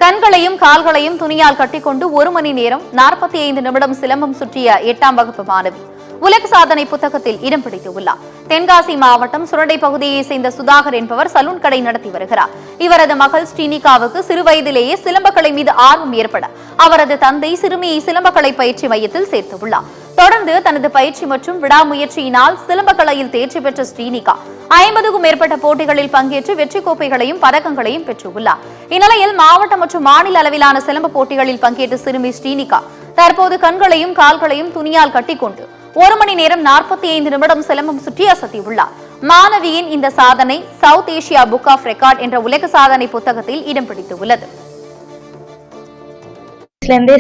கண்களையும் கால்களையும் துணியால் கட்டிக்கொண்டு 1 மணி நேரம் 45 நிமிடம் சிலம்பம் சுற்றிய 8ஆம் வகுப்பு மாணவி உலக சாதனை புத்தகத்தில் இடம் பிடித்துள்ளார். தென்காசி மாவட்டம் சுரண்டை பகுதியை சேர்ந்த சுதாகர் என்பவர் சலூன் கடை நடத்தி வருகிறார். இவரது மகள் ஸ்ரீனிகாவுக்கு சிறுவயதிலேயே சிலம்பக்கலை மீது ஆர்வம் ஏற்பட அவரது தந்தை சிறுமியை சிலம்பக்கலை பயிற்சி மையத்தில் சேர்த்துள்ளார். தொடர்ந்து தனது பயிற்சி மற்றும் விடாமுயற்சியினால் சிலம்பக்கலையில் தேர்ச்சி பெற்ற ஸ்ரீனிகா 50க்கும் மேற்பட்ட போட்டிகளில் பங்கேற்று வெற்றி கோப்பைகளையும் பதக்கங்களையும் பெற்றுள்ளார். இந்நிலையில் மாவட்ட மற்றும் மாநில அளவிலான சிலம்ப போட்டிகளில் பங்கேற்ற சிறுமி ஸ்ரீனிகா தற்போது கண்களையும் கால்களையும் துணியால் கட்டிக்கொண்டு 1 மணி நேரம் 45 நிமிடம் சிலம்பம் சுற்றி அசத்தியுள்ளார். மாணவியின் இந்த சாதனை South Asia book of record என்ற உலக சாதனை புத்தகத்தில் இடம் பிடித்துள்ளது.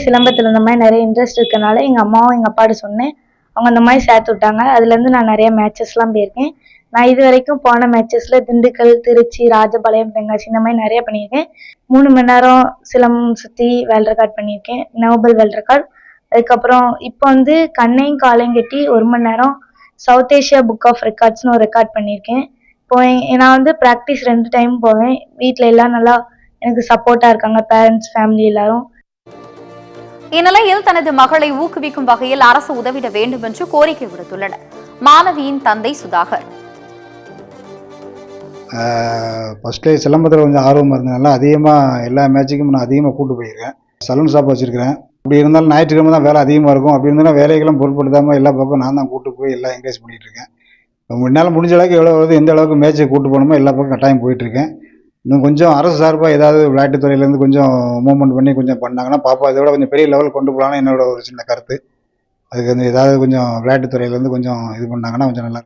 சிலம்பத்துல இந்த மாதிரி நிறைய இன்ட்ரெஸ்ட் இருக்கனால எங்க அம்மாவும் எங்க அப்பாட்ட சொன்னேன். அவங்க அந்த மாதிரி சேர்த்து விட்டாங்க. அதுல இருந்து நான் நிறைய மேட்சஸ்லாம் போயிருக்கேன். நான் இது வரைக்கும் போன மேட்சஸ்ல திண்டுக்கல், திருச்சி, ராஜபாளையம், தென்காசி இந்த மாதிரி நிறைய பண்ணியிருக்கேன். 3 மணி நேரம் சிலம்பம் சுத்தி வேர்ல்ட் ரெக்கார்ட் பண்ணியிருக்கேன், நோபல் வேர்ல்ட் ரெக்கார்ட். அதுக்கப்புறம் இப்போ கண்ணையும் காலையும் கட்டி 1 மணி நேரம் சவுத் ஏசியா புக் ஆஃப் ரெக்கார்ட்ஸ்னு ஒரு ரெக்கார்ட் பண்ணியிருக்கேன். இப்போ நான் ப்ராக்டிஸ் 2 டைம் போவேன். வீட்டில் எல்லாம் நல்லா எனக்கு சப்போர்ட்டா இருக்காங்க, பேரண்ட்ஸ், ஃபேமிலி எல்லாரும். இந்நிலையில் தனது மகளை ஊக்குவிக்கும் வகையில் அரசு உதவிட வேண்டும் என்று கோரிக்கை விடுத்துள்ளனர். மாணவியின் தந்தை சுதாகர். ஃபர்ஸ்ட் சிலம்பத்தில் கொஞ்சம் ஆர்வமாக இருந்ததுனால அதிகமாக எல்லா மேட்சுக்கும் நான் அதிகமாக கூப்பிட்டு போயிருக்கேன். சலூன் ஷாப் வச்சுருக்கிறேன். அப்படி இருந்தாலும் ஞாயிற்றுக்கிழமை தான் வேலை அதிகமாக இருக்கும். அப்படி இருந்தாலும் வேலைகளும் பொருட்படுத்தாமல் எல்லா பக்கம் நான் தான் கூப்பிட்டு போய் எல்லாம் என்கரேஜ் பண்ணிகிட்டு இருக்கேன். முன்னால் முடிஞ்ச அளவுக்கு எவ்வளோ எந்த அளவுக்கு மேட்சை கூப்பிட்டு போகணுமோ எல்லா பக்கம் கட்டாயம் போயிட்டுருக்கேன். இன்னும் கொஞ்சம் அரசு சார்பாக ஏதாவது விளையாட்டுத்துறையிலேருந்து கொஞ்சம் மூவ்மெண்ட் பண்ணி கொஞ்சம் பண்ணாங்கன்னா பாப்பா இதை விட கொஞ்சம் பெரிய லெவல் கொண்டு போகலான்னு என்னோட ஒரு சின்ன கருத்து. அதுக்கு ஏதாவது கொஞ்சம் விளையாட்டுத்துறையிலேருந்து கொஞ்சம் இது பண்ணாங்கன்னா கொஞ்சம் நல்லா